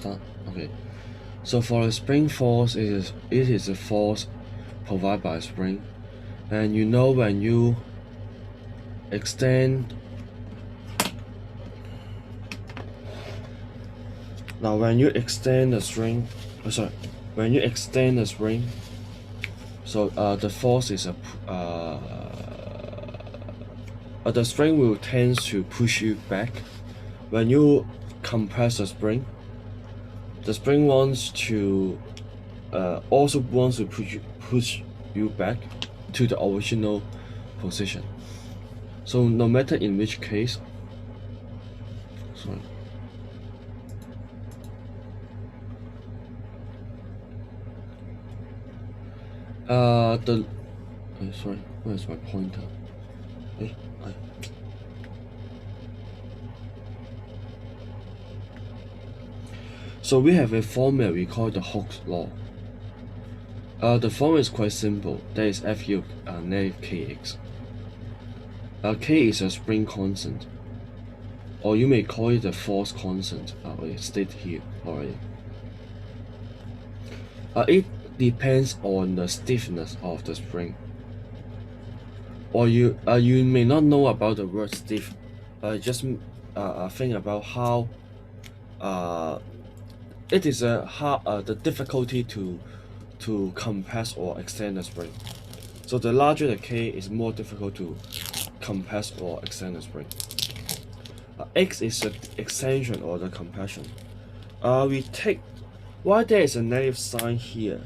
Done. Okay. So for the spring force, it is a force provided by a spring, and you know when you extend. Now when you extend the string, sorry, when you extend the spring, so the force is the string will tend to push you back. When you compress the spring wants to also wants to push you back to the original position. So no matter in which case, sorry, the sorry, where's my pointer? Eh, I, so we have a formula we call the Hooke's law. The formula is quite simple. That is Fu negative kx. K is a spring constant, or you may call it a force constant. It's stated here already. It depends on the stiffness of the spring. Or you may not know about the word stiff. Just think about how it is the difficulty to compress or extend the spring. So the larger the K is more difficult to compress or extend the spring. X is the extension or the compression. We take why there is a negative sign here,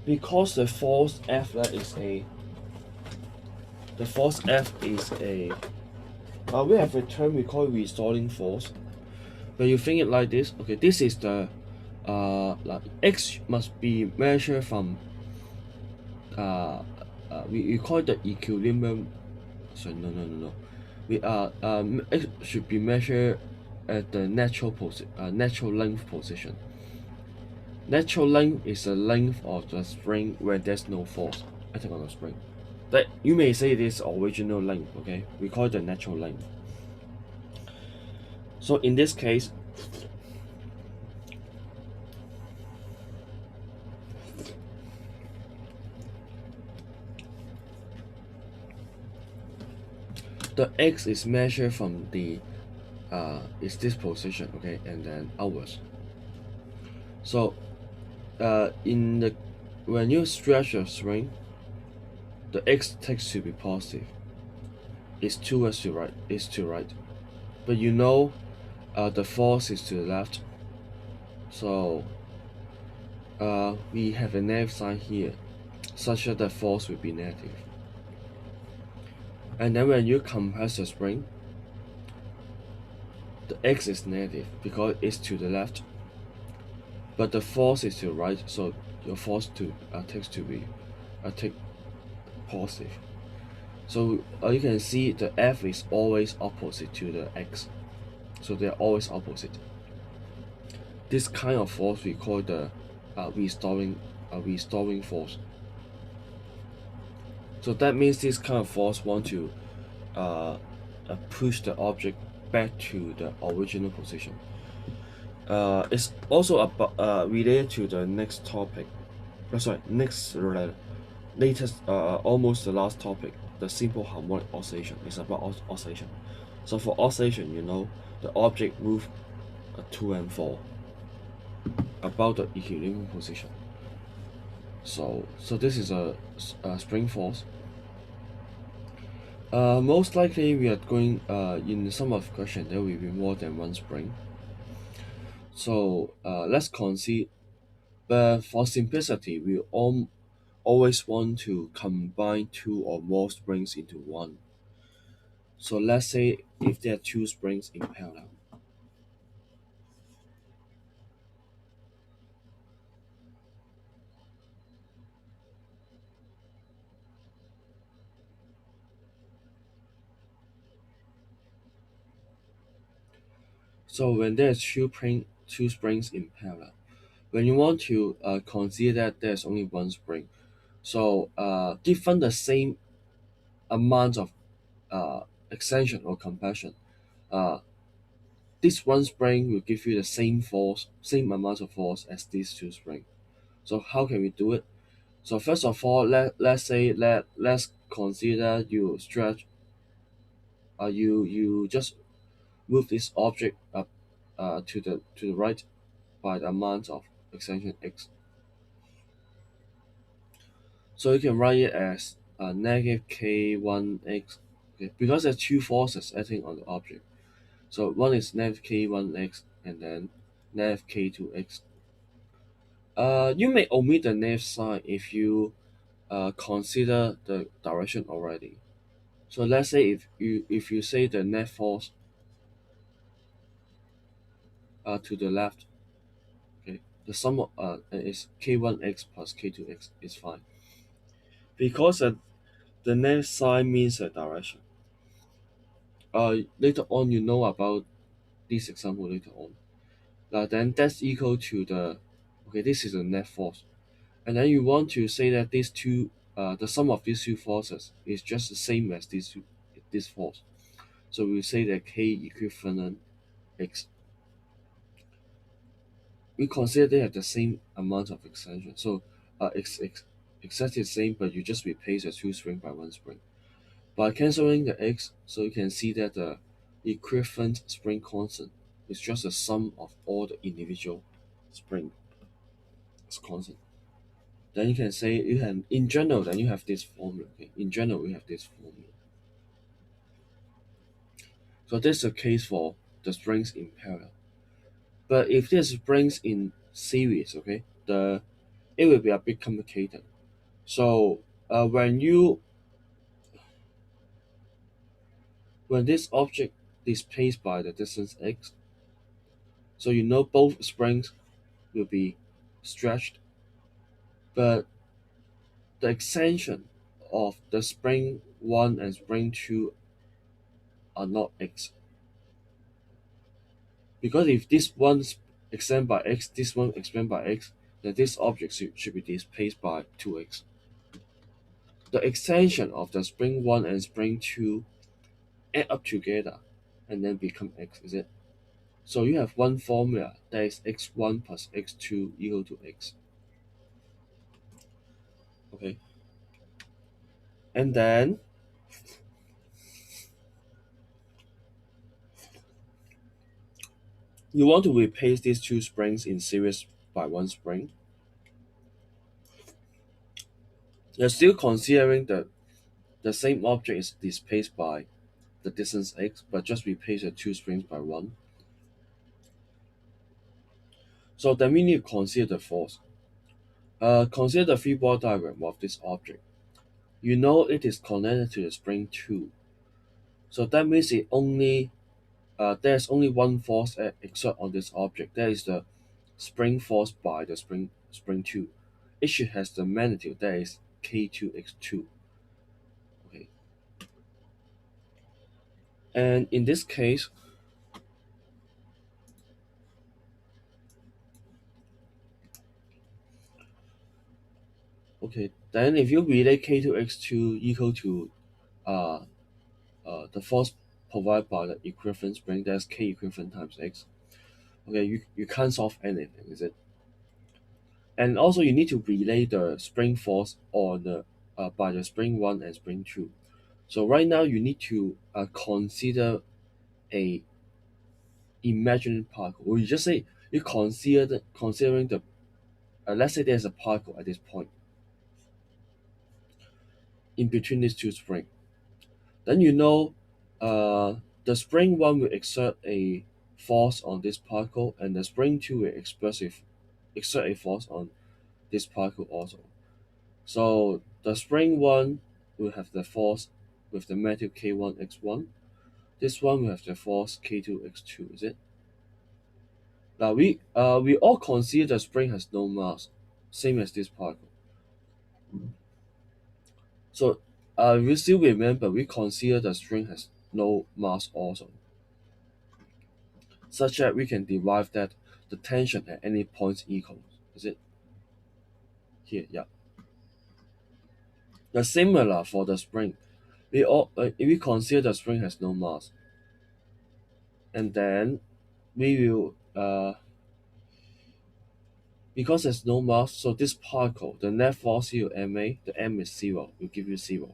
because the force F is a we have a term we call restoring force. When you think it like this, okay, this is the like X must be measured from we call it the equilibrium. Sorry, no. It should be measured at the natural length position. Natural length is the length of the spring where there's no force acting on the spring. That you may say it is original length. Okay, we call it the natural length. So in this case, the X is measured from the is this position, okay, and then outwards. So in the when you stretch a string, the X takes to be positive. It's towards to right. It's to right, but you know the force is to the left. So we have a negative sign here, such that the force will be negative. And then when you compress the spring, the X is negative because it's to the left, but the force is to the right, so your force takes to be take positive. So you can see the F is always opposite to the X, so they're always opposite. This kind of force we call the restoring force. So that means this kind of force want to push the object back to the original position. It's also about related to the next topic. Latest, almost the last topic, the simple harmonic oscillation. Is about oscillation. So for oscillation, you know, the object move to and fro about the equilibrium position. So this is a spring force. Most likely we are going in some of the question there will be more than one spring. So let's consider, but for simplicity, we always want to combine two or more springs into one. So let's say if there are two springs in parallel. So when there's two springs in parallel, when you want to consider that there's only one spring, so given the same amount of extension or compression, uh, this one spring will give you the same force, same amount of force as these two springs. So how can we do it? So first of all, let's consider you stretch, you just move this object up to the right by the amount of extension x. So you can write it as negative k1x, okay, because there's two forces acting on the object. So one is negative k1x and then negative k2x. You may omit the negative sign if you consider the direction already. So let's say if you say the net force to the left, okay, the sum of, is k1x plus k2x is fine because the negative sign means a direction. Later on you know about this example later on. Then that's equal to the, okay, this is the net force, and then you want to say that these two, the sum of these two forces is just the same as this force. So we say that k equivalent x. We consider they have the same amount of extension. So exactly the same, but you just replace the two spring by one spring. By cancelling the x, so you can see that the equivalent spring constant is just the sum of all the individual spring constant. Then you can say you can in general then you have this formula. Okay? In general we have this formula. So this is the case for the springs in parallel. But if this springs in series, okay, the it will be a bit complicated. So when this object is placed by the distance x, so you know both springs will be stretched, but the extension of the spring 1 and spring 2 are not x. Because if this one extend by x, this one expand by x, then this object should be displaced by 2x. The extension of the spring 1 and spring 2 add up together and then become x, is it? So you have one formula that is x1 plus x2 equal to x. Okay. And then you want to replace these two springs in series by one spring. You're still considering that the same object is displaced by the distance x, but just replace the two springs by one. So then we need to consider the force. Consider the free-body diagram of this object. You know it is connected to the spring 2. So that means there's only one force exert on this object. That is the spring force by the spring 2. It should has the magnitude that is k2x2. Okay. And in this case, okay, then if you relate k2x2 equal to uh, the force provided by the equivalent spring, that's k equivalent times x. Okay, you can't solve anything, is it? And also you need to relay the spring force on the by the spring 1 and spring 2. So right now you need to consider a imaginary particle. Or you just say you considering the let's say there's a particle at this point in between these two springs. Then you know uh, the spring 1 will exert a force on this particle, and the spring 2 will exert a force on this particle also. So the spring 1 will have the force with the magnitude k1x1. This one will have the force k2x2, is it? Now we all consider the spring has no mass, same as this particle. So we still remember we consider the string has no mass also, such that we can derive that the tension at any point equals, is it? Here, yeah. The similar for the spring. We consider the spring has no mass, and then we will because there's no mass, so this particle, the net force here ma, the m is 0, will give you 0.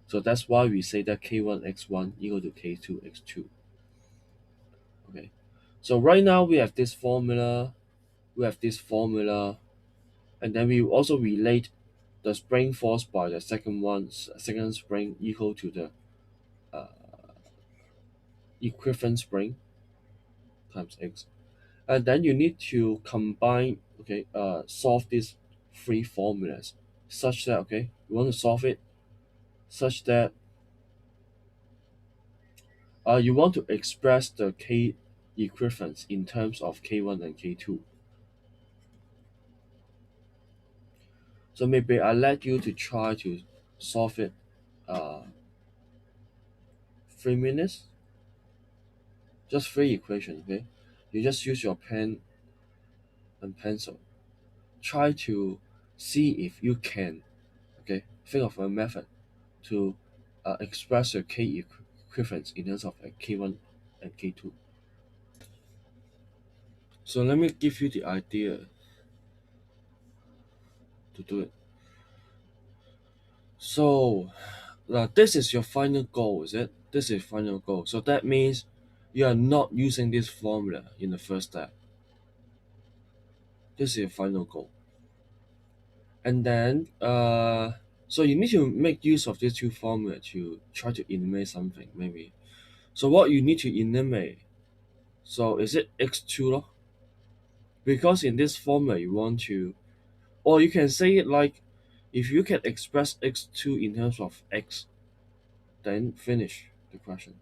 So that's why we say that k1x1 equal to k2x2. Okay. So right now we have this formula, and then we also relate the spring force by the second spring equal to the uh, equivalent spring times x. And then you need to combine, okay, solve these three formulas such that, okay, you want to solve it such that you want to express the k equivalence in terms of k1 and k2. So maybe I let you to try to solve it 3 minutes, just three equations, okay? You just use your pen and pencil. Try to see if you can, okay, think of a method to express your k equivalence in terms of k1 and k2. So let me give you the idea to do it. So this is your final goal, is it? This is final goal. So that means you are not using this formula in the first step. This is your final goal. And then so you need to make use of these two formula to try to eliminate something, maybe. So what you need to eliminate, so is it x2 lor? Because in this formula you want to, or you can say it like, if you can express x2 in terms of x, then finish the question.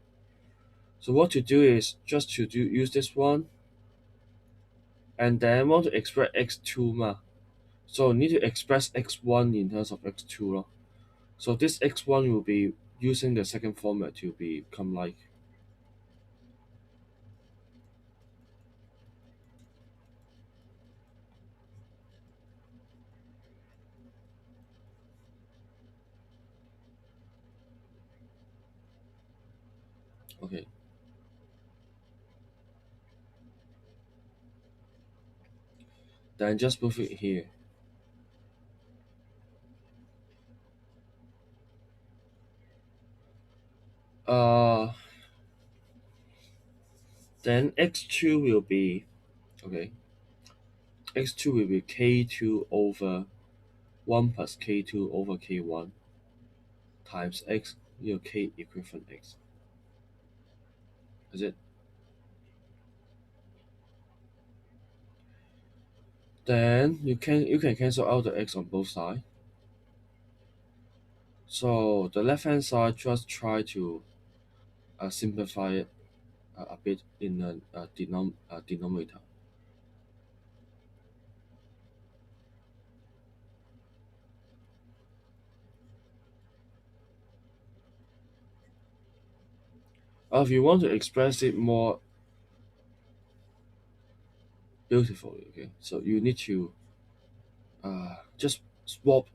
So what to do is just to use this one, and then want to express x2 ma. So need to express x1 in terms of x2 lor. So this x1 will be using the second formula to become like, okay, then just move it here. Uh, then x2 will be, okay, x2 will be k2 over 1 plus k2 over k1 times x, k equivalent x. Is it? Then you can cancel out the x on both sides. So the left hand side, just try to simplify it a bit in the denominator. If you want to express it more beautifully, okay, so you need to just swap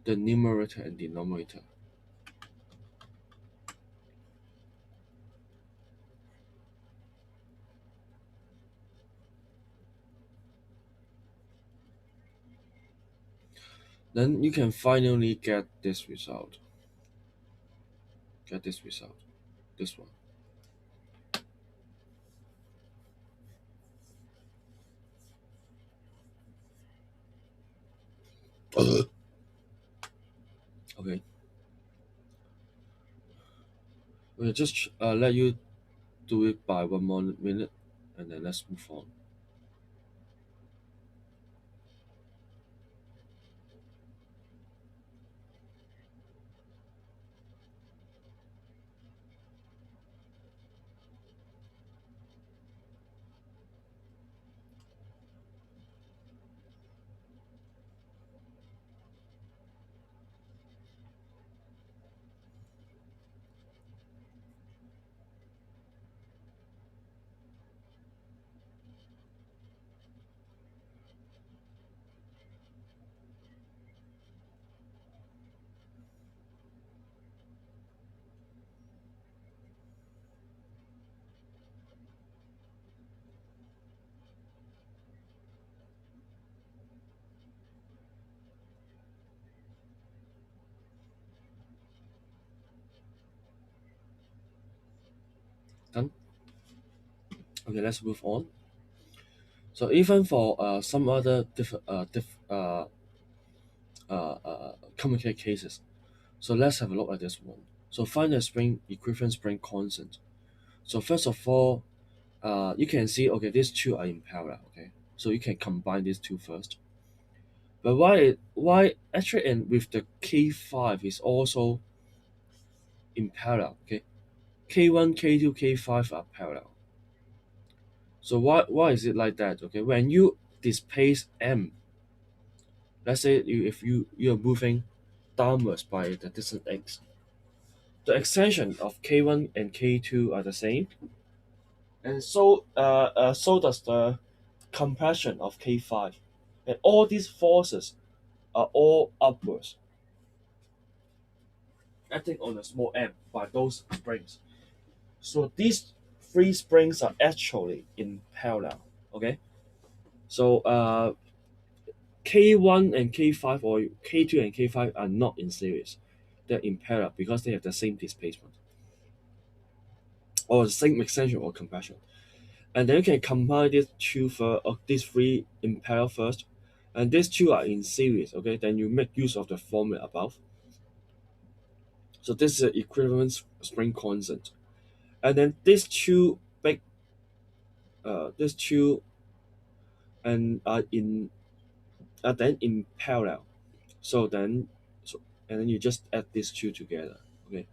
the numerator and denominator. Then you can finally get this result. Get this result. This one. Okay. We'll just let you do it by 1 more minute, and then let's move on. Okay, let's move on. So even for some other complicated cases, so let's have a look at this one. So find the spring equivalent spring constant. So first of all, you can see, okay, these two are in parallel. Okay, so you can combine these two first. But why actually, and with the K5 is also in parallel. Okay, K1, K2, K5 are parallel. So why is it like that? Okay, when you displace M, let's say you're moving downwards by the distance x, the extension of K1 and K2 are the same, and so does the compression of K5, and all these forces are all upwards, acting on a small m by those springs. So these three springs are actually in parallel. Okay, so K1 and K5 or K2 and K5 are not in series. They're in parallel because they have the same displacement or the same extension or compression. And then you can combine these three in parallel first, and these two are in series. Okay, then you make use of the formula above. So this is an equivalent spring constant, and then these two and are then in parallel. So then, and then you just add these two together. Okay,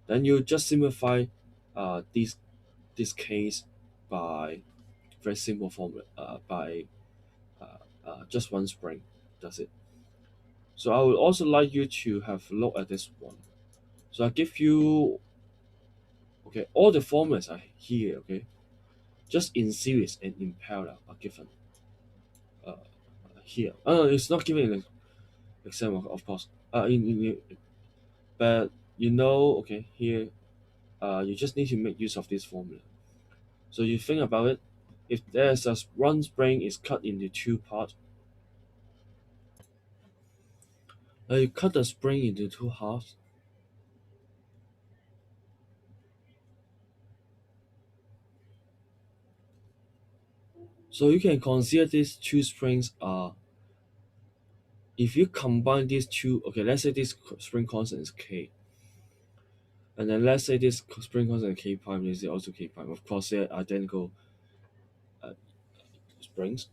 then you just simplify this case by very simple formula by just one spring. That's it. So I would also like you to have a look at this one. So I give you, okay, all the formulas are here. Okay, just in series and in parallel are given uh, here. It's not given in the exam, of course. But okay, here, you just need to make use of this formula. So you think about it. If there's a one spring is cut into two parts, you cut the spring into two halves. So you can consider these two springs are, if you combine these two, okay, let's say this spring constant is K, and then let's say this spring constant K prime is also K prime. Of course, they're identical uh, springs.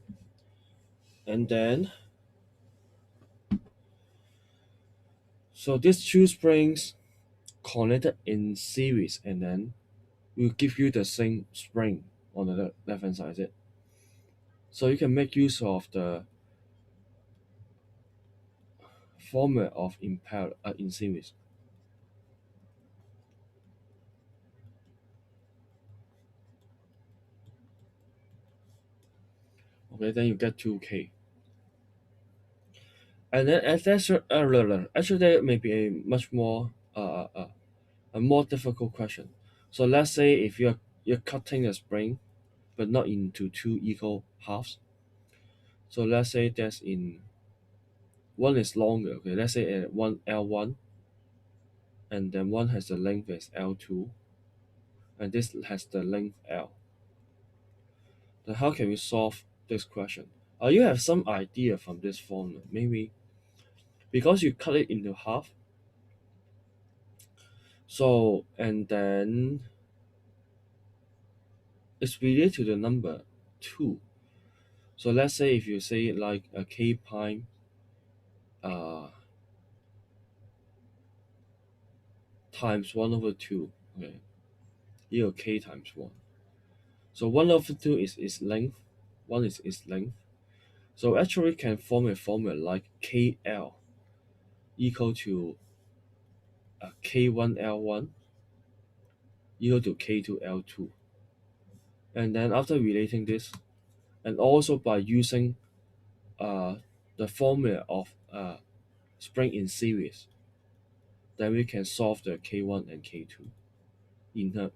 And then, so these two springs connected in series, and then will give you the same spring on the left hand side, is it? So you can make use of the formula of in series. Okay, then you get 2K. And then actually there may be a more difficult question. So let's say if you're cutting a spring but not into two equal halves. So let's say that's in one is longer. Okay, let's say one L1, and then one has the length as L2, and this has the length L. Then how can we solve this question? You have some idea from this formula. Maybe because you cut it into half. So and then it's related to the number 2. So let's say if you say like a K prime uh, times 1 over 2, okay, equal K times 1. So 1 over 2 is length, 1 is length. So actually can form a formula like KL equal to K1L1 equal to K2L2. And then after relating this, and also by using uh, the formula of spring in series, then we can solve the K1 and K2 in the,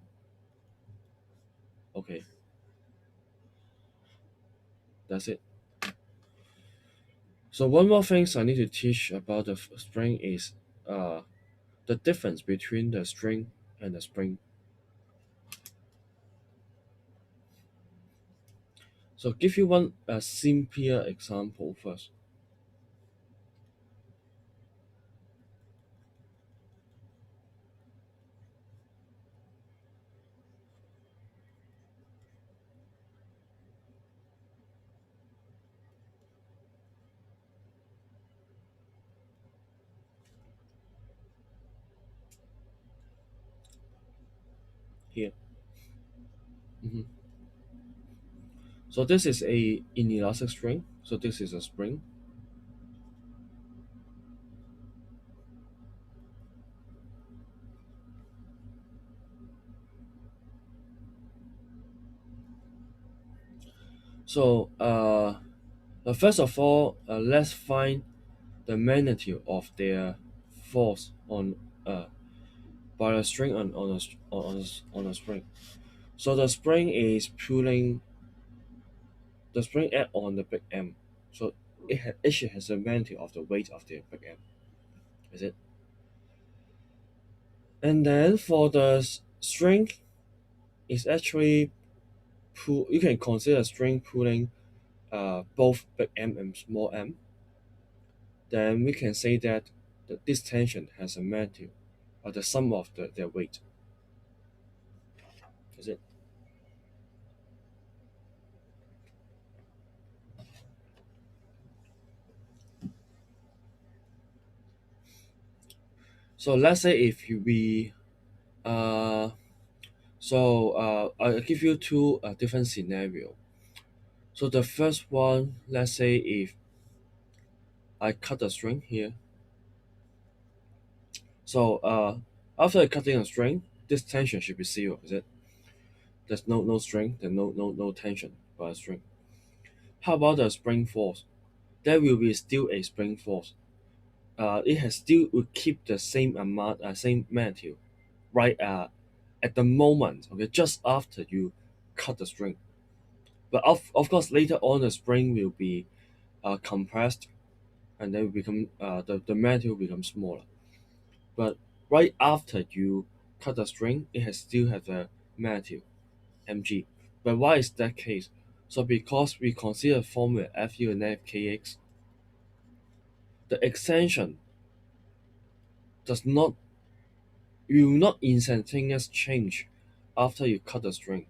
okay, that's it. So one more thing I need to teach about the spring is uh, the difference between the string and the spring. So give you one simpler example first. Here. Mhm. So this is a inelastic string. So this is a spring. So first of all, let's find the magnitude of their force on uh, by a string on a spring. So the spring is pulling the spring add on the big M. So it has a magnitude of the weight of the big M. Is it? And then for the string, is actually pull. You can consider string pulling both big M and small m. Then we can say that this tension has a magnitude of the sum of their weight. Is it? So let's say if we uh, I'll give you two different scenario. So the first one, let's say if I cut the string here. So after cutting a string, this tension should be zero. Is it? There's no string, there's no tension by a string. How about the spring force? There will be still a spring force. It has still will keep the same amount, same magnitude, right? At the moment, okay, just after you cut the string. But of course, later on, the spring will be compressed, and then become the magnitude will become smaller. But right after you cut the string, it has still has a magnitude mg. But why is that case? So because we consider formula Fu and Kx, the extension does not will not instantaneous change after you cut the string.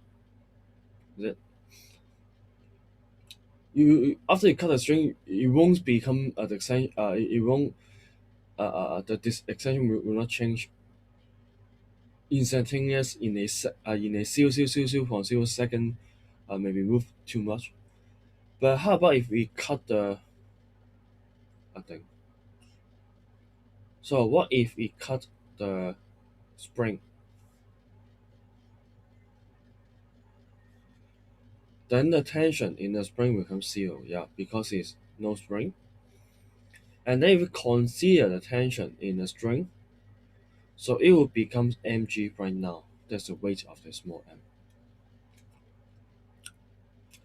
Is it? After you cut the string, it won't become the extension. It won't this extension will not change instantaneous in a 0.0 second. Maybe move too much. But how about if we cut the thing? So what if we cut the spring? Then the tension in the spring becomes zero, yeah, because it's no spring. And then if we consider the tension in the string, so it will become mg right now. That's the weight of the small m.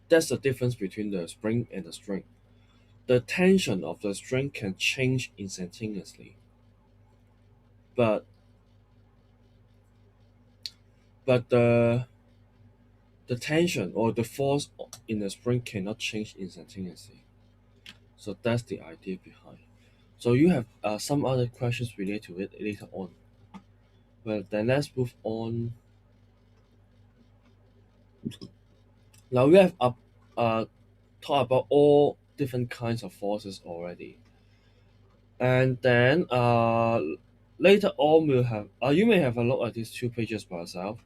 That's the difference between the spring and the string. The tension of the string can change instantaneously, but the tension or the force in the spring cannot change instantaneously. So that's the idea behind. So you have some other questions related to it later on. Well, then let's move on. Now we have talked about all different kinds of forces already, and then later on we'll have you may have a look at these two pages by yourself.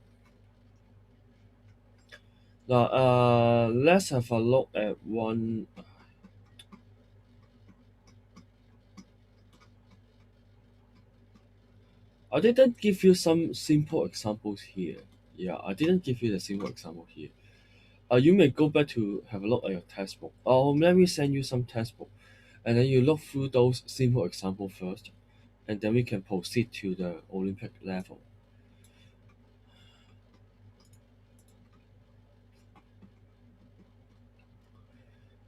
Now let's have a look at one. I didn't give you some simple examples here. Yeah, I didn't give you the simple example here. You may go back to have a look at your textbook. Or let me send you some textbook, and then you look through those simple examples first, and then we can proceed to the Olympic level.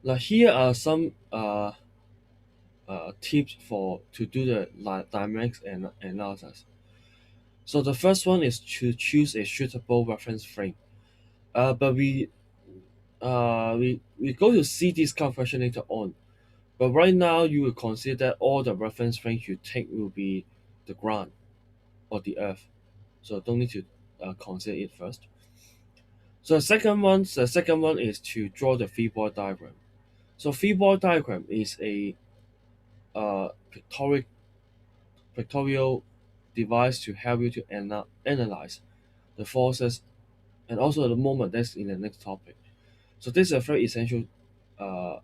Now here are some tips for to do the dynamics and analysis. So the first one is to choose a suitable reference frame. But we go to see this calculation later on. But right now, you will consider that all the reference frame you take will be the ground or the earth. So don't need to consider it first. So the second one is to draw the three-point diagram. So three-point diagram is a pictorial device to help you to analyze the forces and also the moment. That's in the next topic. So this is a very essential. Uh,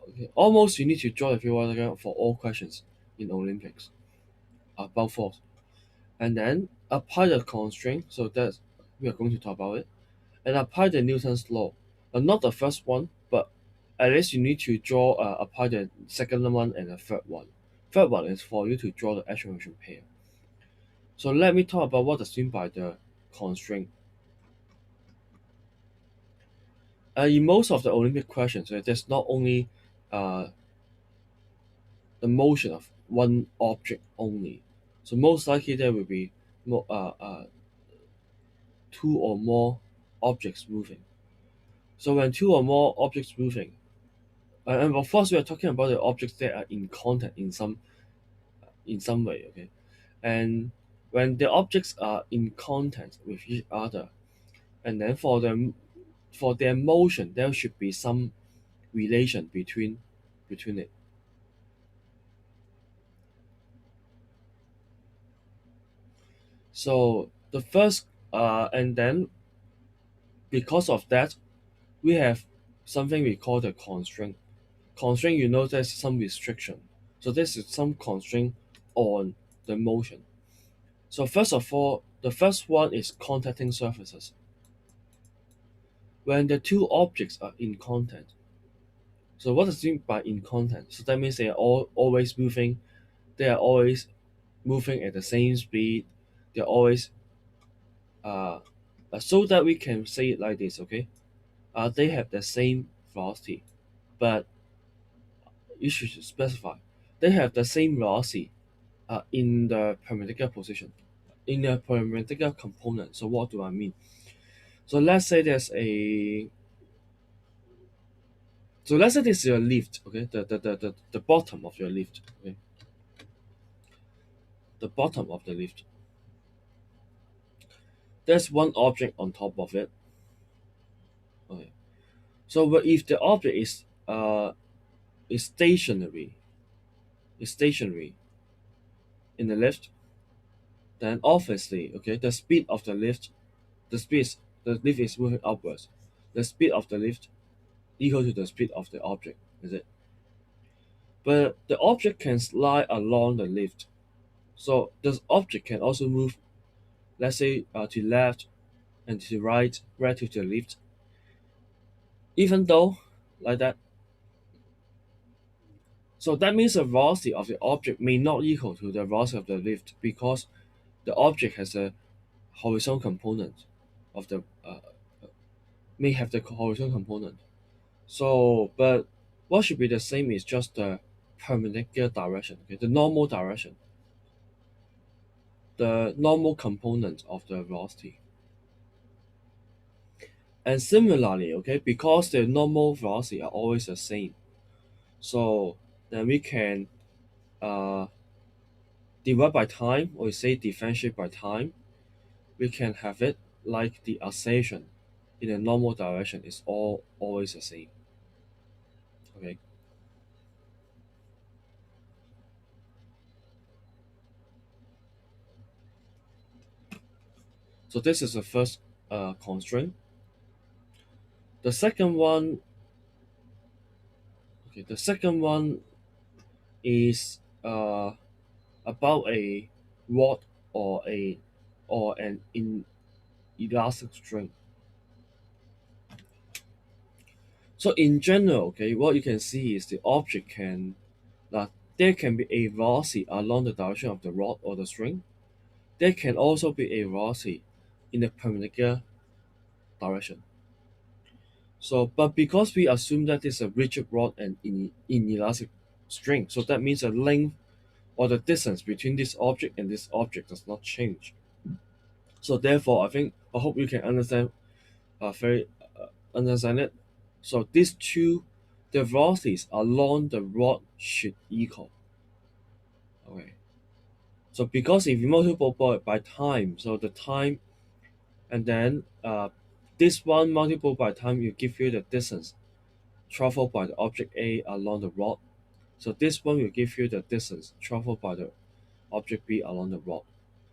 okay. Almost you need to draw the three-point diagram for all questions in Olympics about force, and then apply the constraint. So that's we are going to talk about it, and apply the Newton's law. Not the first one, but at least you need to draw apply the second one and the third one. Third one is for you to draw the acceleration pair. So let me talk about what is meant by the constraint. In most of the Olympic questions, there's not only uh, the motion of one object only. So most likely there will be two or more objects moving. So when two or more objects moving, and of course we are talking about the objects that are in contact in some way, okay? And when the objects are in contact with each other, and then for their motion, there should be some relation between it. So the first and then because of that, we have something we call the constraint. Constraint, you know, there's some restriction. So this is some constraint on the motion. So first of all, the first one is contacting surfaces. When the two objects are in contact, so what does it mean by in contact? So that means they are always moving. They are always moving at the same speed. They're always uh, so that we can say it like this, okay? They have the same velocity, but you should specify they have the same velocity in the perpendicular position, in the perpendicular component. So what do I mean? So let's say there's a so let's say this is your lift, okay? The bottom of your lift, okay? The bottom of the lift. There's one object on top of it. Okay. So if the object is stationary in the lift, then obviously, okay, the speed the lift is moving upwards. The speed of the lift equal to the speed of the object, is it? But the object can slide along the lift. So this object can also move, let's say, to left and to right relative to the lift. Even though like that, so that means the velocity of the object may not equal to the velocity of the lift because the object has a horizontal component of the may have the horizontal component. So, but what should be the same is just the perpendicular direction, okay, the normal component of the velocity. And similarly, okay, because the normal velocity are always the same, so then we can uh, divide by time, or say differentiate by time. We can have it like the acceleration in the normal direction is always the same. Okay, so this is the first constraint. The second one, okay, the second one is about a rod or an elastic string. So in general, okay, what you can see is the object can that there can be a velocity along the direction of the rod or the string. There can also be a velocity in the perpendicular direction. So, but because we assume that it's a rigid rod and inelastic string, so that means the length or the distance between this object and this object does not change. So therefore, I hope you can understand very understand it. So these two, the velocities along the rod should equal. Okay. So because if you multiple by time, so the time and then this one multiple by time will give you the distance traveled by the object A along the rod. So this one will give you the distance traveled by the object B along the rod.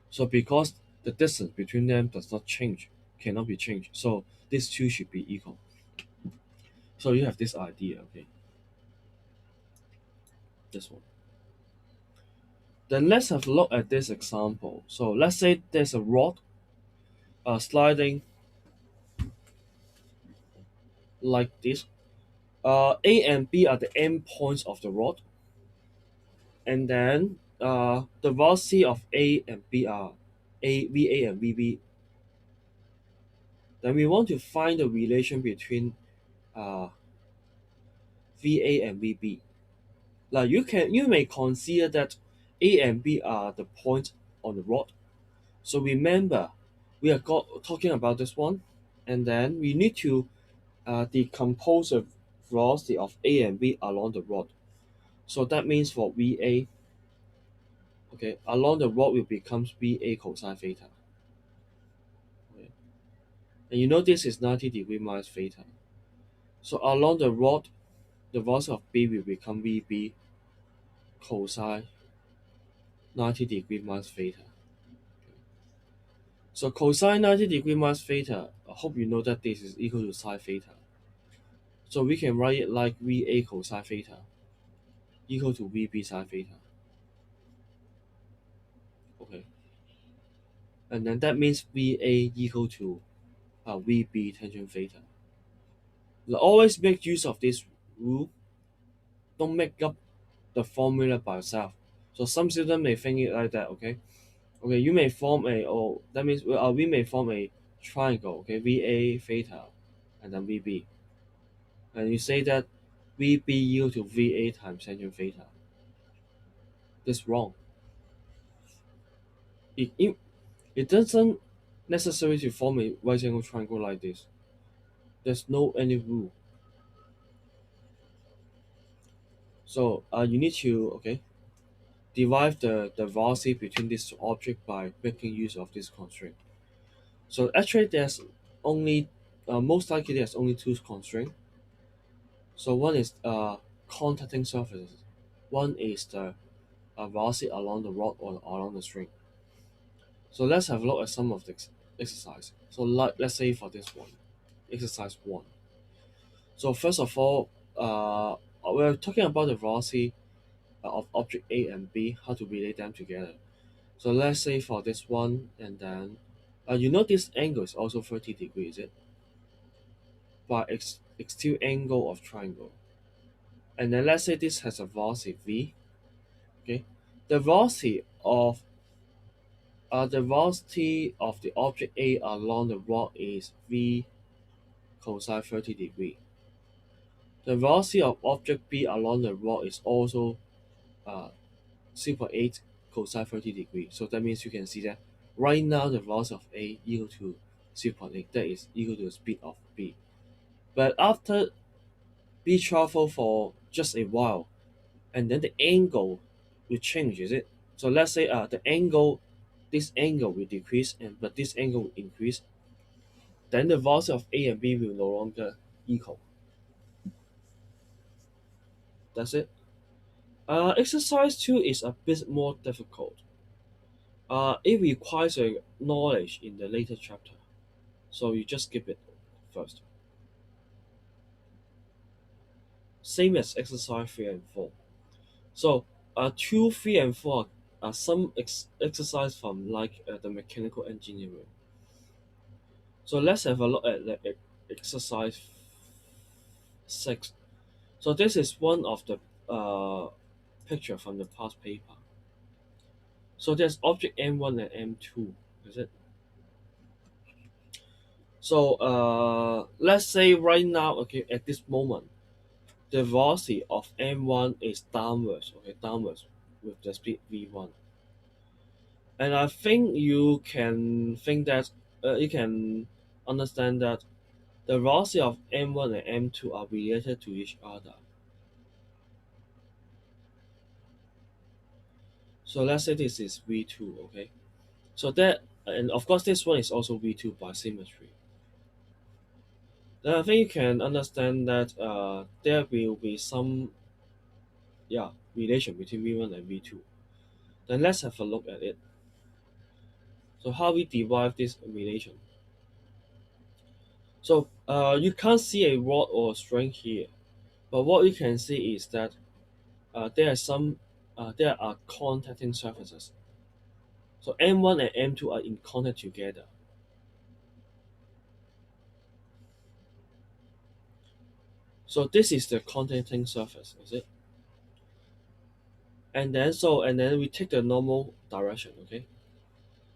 So because the distance between them does not change, cannot be changed. So these two should be equal. So you have this idea, okay? This one. Then let's have a look at this example. So let's say there's a rod sliding like this. A and B are the end points of the rod, and then the velocity of A and B are VA and VB. Then we want to find the relation between uh, VA and VB. Like you may consider that A and B are the points on the rod. So remember, we are talking about this one, and then we need to decompose the velocity of A and B along the rod. So that means for VA, okay, along the rod will becomes VA cosine theta. Okay. And you know this is 90 degree minus theta. So along the rod, the velocity of B will become VB cosine 90 degree minus theta. So cosine 90 degree minus theta, I hope you know that this is equal to sine theta. So we can write it like VA cosine theta equal to VB sine theta. Okay. And then that means VA equal to VB tangent theta. Now, always make use of this rule. Don't make up the formula by yourself. So some students may think it like that. Okay. Okay. You may form a that means we may form a triangle. Okay. VA theta, and then VB, and you say that VB equal to VA times tangent theta. That's wrong. It doesn't necessary to form a right angle triangle like this. There's no any rule. So you need to derive the velocity between these two objects by making use of this constraint. So actually there's only most likely there's only two constraints. So one is contacting surfaces. One is the velocity along the rod or along the string. So let's have a look at some of the exercise. So let's say for this one, exercise 1. So first of all, we're talking about the velocity of object A and B, how to relate them together. So let's say for this one, and then you know this angle is also 30 degrees, is it? But it's still angle of triangle. And then let's say this has a velocity V. Okay, the velocity of the object A along the rod is V cosine 30 degree. The velocity of object B along the rod is also uh, 0.8 cosine 30 degree. So that means you can see that right now the velocity of A equal to 0.8. That is equal to the speed of B. But after B travel for just a while, and then the angle will change, is it? So let's say this angle will decrease, but this angle will increase. Then the velocity of A and B will no longer equal. That's it. Exercise 2 is a bit more difficult. It requires a knowledge in the later chapter, so you just skip it first. Same as exercise 3 and 4. So 2, 3, and 4 are some exercise from like the mechanical engineering. So let's have a look at the exercise 6. So this is one of the picture from the past paper. So there's object M1 and M2, is it? So let's say right now, okay, at this moment, the velocity of M1 is downwards, okay, downwards with the speed V1. And I think you can understand that the velocity of m1 and m2 are related to each other. So let's say this is v2, okay? So that, and of course this one is also v2 by symmetry. Then I think you can understand that there will be some, yeah, relation between v1 and v2. Then let's have a look at it. So how we derive this relation. So you can't see a rod or string here, but what you can see is that there are contacting surfaces. So M1 and M2 are in contact together. So this is the contacting surface, is it? And then we take the normal direction, okay?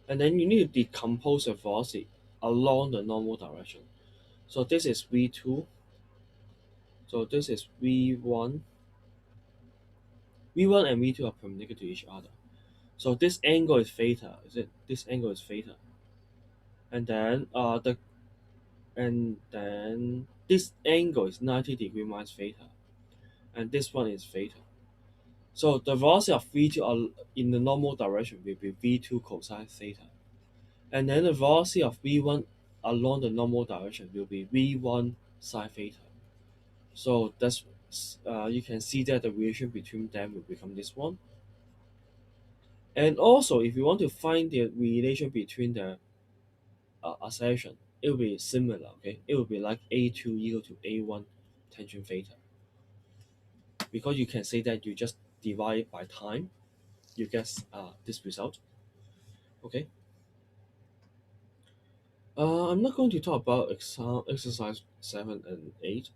And then you need to decompose the velocity along the normal direction. So this is V2. So this is V1. V1 and V2 are perpendicular to each other. So this angle is theta, is it? This angle is theta. And then this angle is 90 degree minus theta. And this one is theta. So the velocity of V2 in the normal direction will be V2 cosine theta. And then the velocity of V1 along the normal direction will be V1 sine theta. So that's you can see that the relation between them will become this one. And also, if you want to find the relation between the acceleration, it will be similar. Okay, it will be like a2 equal to a1 tangent theta, because you can say that you just divide by time, you get this result. Okay. I'm not going to talk about exercise 7 and 8,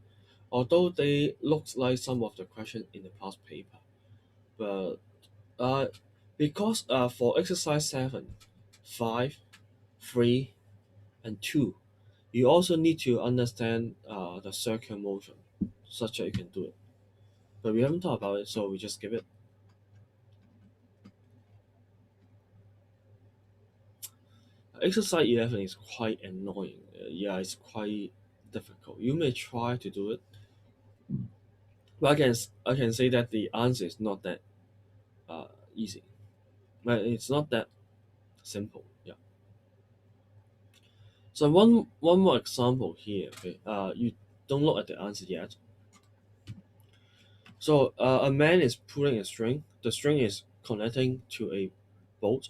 although they look like some of the questions in the past paper. But uh, because for exercise 7, 5, 3, and 2, you also need to understand the circular motion, such that you can do it. But we haven't talked about it, so we just skip it. Exercise 11 is quite annoying. Yeah, it's quite difficult. You may try to do it, but I can say that the answer is not that uh, easy. But it's not that simple. Yeah. So one more example here. Okay. You don't look at the answer yet. So a man is pulling a string. The string is connecting to a boat,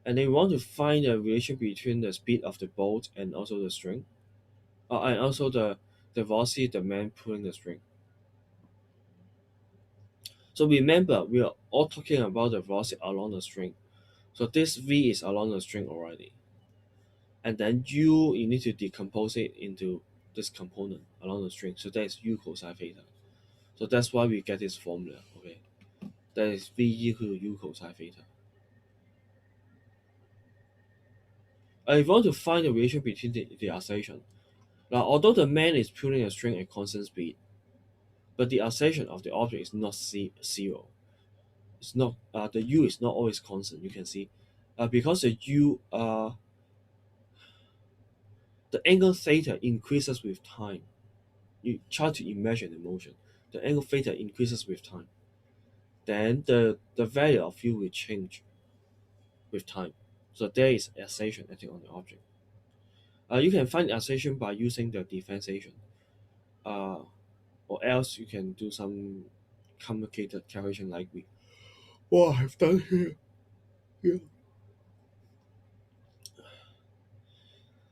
and they want to find a relation between the speed of the boat and also the string, and also the velocity the man pulling the string. So remember, we are all talking about the velocity along the string. So this v is along the string already, and then you need to decompose it into this component along the string. So that is u cosine theta. So that's why we get this formula. Okay, that is v equal to u cosine theta. If you want to find the relation between the acceleration, now although the man is pulling a string at constant speed, but the acceleration of the object is not zero. It's not the u is not always constant. You can see because the angle theta increases with time. You try to imagine the motion. The angle theta increases with time. Then the value of u will change with time. So there is acceleration acting on the object. You can find acceleration by using the differentiation, uh, or else you can do some complicated calculation like we have done here. Yeah.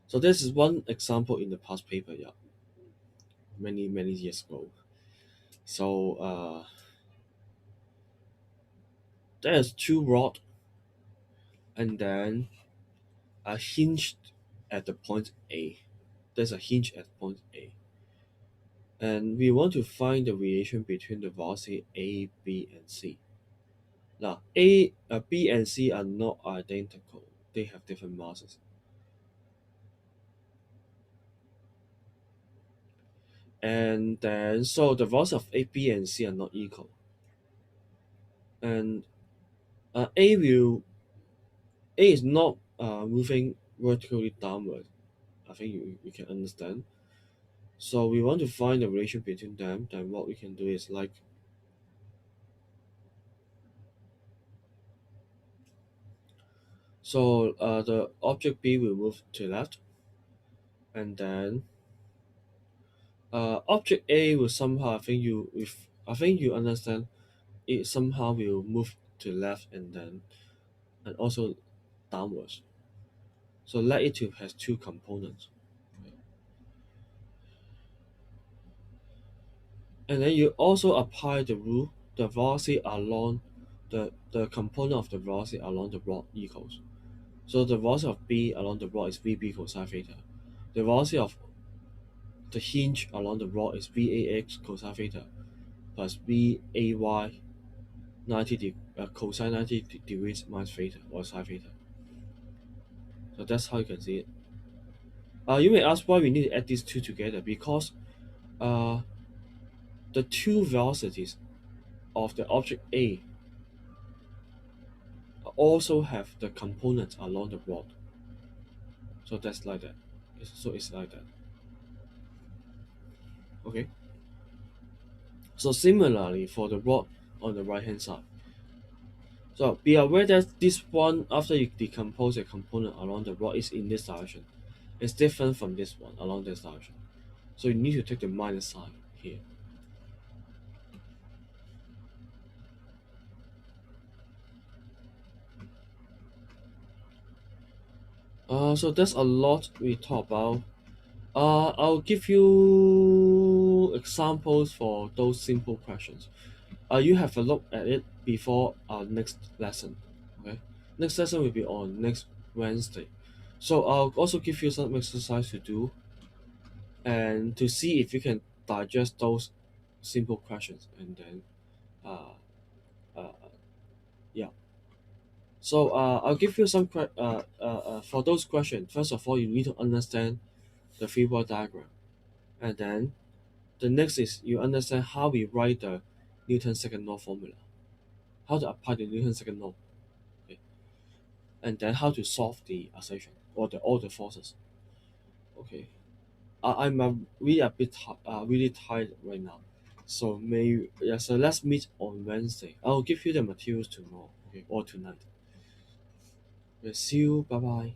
So this is one example in the past paper, yeah, many years ago. So there's two rod, and then a hinged at the point A. There's a hinge at point A, and we want to find the relation between the velocity A, B, and C. Now, B, and C are not identical; they have different masses. And then, so the velocity of A, B, and C are not equal, and A will A is not moving vertically downward. I think you can understand. So we want to find the relation between them. Then what we can do is like, so the object B will move to left, and then object A will somehow, I think you understand, it somehow will move to left and then and also downwards. So let it to has two components, and then you also apply the rule, the velocity along the component of the velocity along the rod equals. So the velocity of B along the rod is VB cosine theta. The velocity of the hinge along the rod is VAX cosine theta plus VAY cosine 90 degrees minus theta or sine theta. So that's how you can see it. You may ask why we need to add these two together, because uh, the two velocities of the object A also have the components along the rod. So that's like that. So it's like that. Okay. So similarly for the rod on the right hand side. So be aware that this one, after you decompose a component along the rod, is in this direction. It's different from this one along this direction. So you need to take the minus sign here. So that's a lot we talk about. I'll give you examples for those simple questions. You have a look at it before our next lesson. Okay, next lesson will be on next Wednesday. So I'll also give you some exercise to do and to see if you can digest those simple questions, and then uh, uh, yeah. So I'll give you some for those questions. First of all, you need to understand the free body diagram, and then the next is you understand how we write the Newton's second law formula, how to apply the Newton's second law, okay, and then how to solve the acceleration or the all the forces. Okay, I'm really a bit really tired right now, so so let's meet on Wednesday. I'll give you the materials tomorrow, okay, or tonight. Okay, see you. Bye bye.